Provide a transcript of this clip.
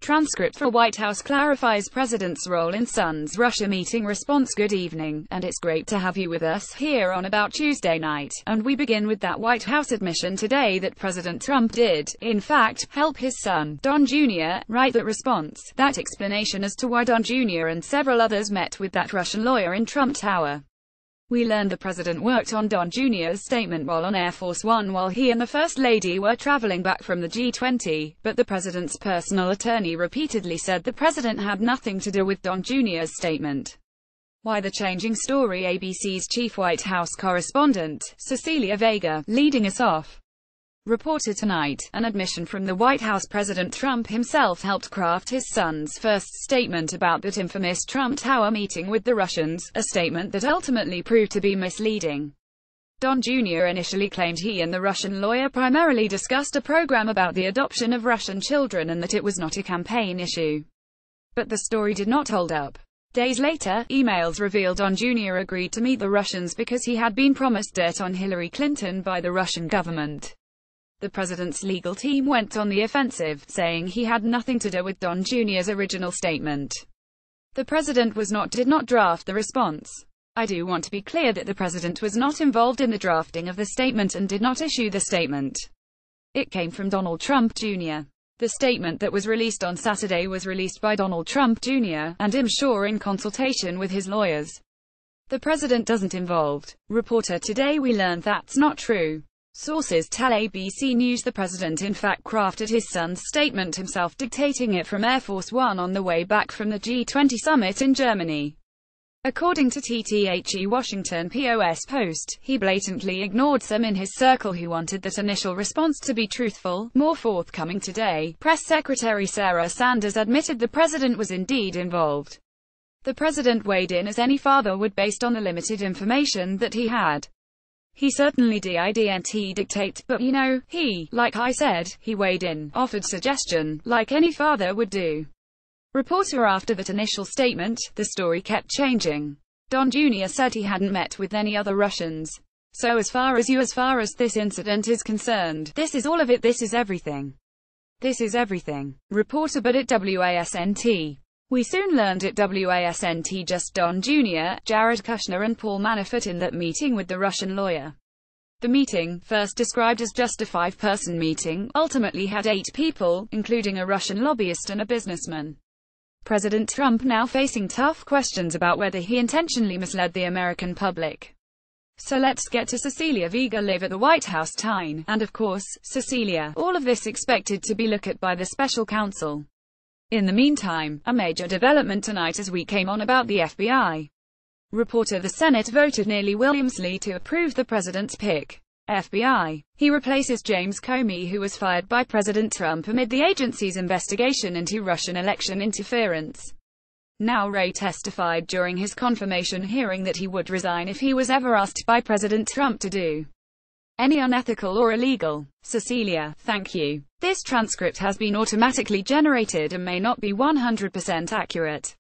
Transcript for White House clarifies President's role in son's Russia meeting response. Good evening, and it's great to have you with us here on About Tuesday Night. And we begin with that White House admission today that President Trump did, in fact, help his son, Don Jr., write that response. That explanation as to why Don Jr. and several others met with that Russian lawyer in Trump Tower. We learned the president worked on Don Jr.'s statement while on Air Force One while he and the First Lady were traveling back from the G20, but the president's personal attorney repeatedly said the president had nothing to do with Don Jr.'s statement. Why the changing story? ABC's chief White House correspondent, Cecilia Vega, leading us off. Reported tonight, an admission from the White House. President Trump himself helped craft his son's first statement about that infamous Trump Tower meeting with the Russians, a statement that ultimately proved to be misleading. Don Jr. initially claimed he and the Russian lawyer primarily discussed a program about the adoption of Russian children and that it was not a campaign issue. But the story did not hold up. Days later, emails revealed Don Jr. agreed to meet the Russians because he had been promised dirt on Hillary Clinton by the Russian government. The president's legal team went on the offensive, saying he had nothing to do with Don Jr.'s original statement. The president did not draft the response. I do want to be clear that the president was not involved in the drafting of the statement and did not issue the statement. It came from Donald Trump Jr. The statement that was released on Saturday was released by Donald Trump Jr., and I'm sure in consultation with his lawyers. The president doesn't involved. Reporter today we learned that's not true. Sources tell ABC News the president in fact crafted his son's statement himself, dictating it from Air Force One on the way back from the G20 summit in Germany. According to TTHE Washington Post, he blatantly ignored some in his circle who wanted that initial response to be truthful. More forthcoming today, Press Secretary Sarah Sanders admitted the president was indeed involved. The president weighed in as any father would based on the limited information that he had. He certainly didn't dictate, but you know, like I said, he weighed in, offered suggestion, like any father would do. Reporter after that initial statement, the story kept changing. Don Jr. said he hadn't met with any other Russians. So as far as this incident is concerned, this is all of it, this is everything. This is everything. Reporter but at WASNT. We soon learned at WASNT just Don Jr., Jared Kushner and Paul Manafort in that meeting with the Russian lawyer. The meeting, first described as just a 5-person meeting, ultimately had 8 people, including a Russian lobbyist and a businessman. President Trump now facing tough questions about whether he intentionally misled the American public. So let's get to Cecilia Vega live at the White House time, and of course, Cecilia, all of this expected to be looked at by the special counsel. In the meantime, a major development tonight as we came on about the FBI. Reporter the Senate voted nearly unanimously to approve the president's pick. FBI. He replaces James Comey, who was fired by President Trump amid the agency's investigation into Russian election interference. Now Wray testified during his confirmation hearing that he would resign if he was ever asked by President Trump to do any unethical or illegal. Cecilia, thank you. This transcript has been automatically generated and may not be 100% accurate.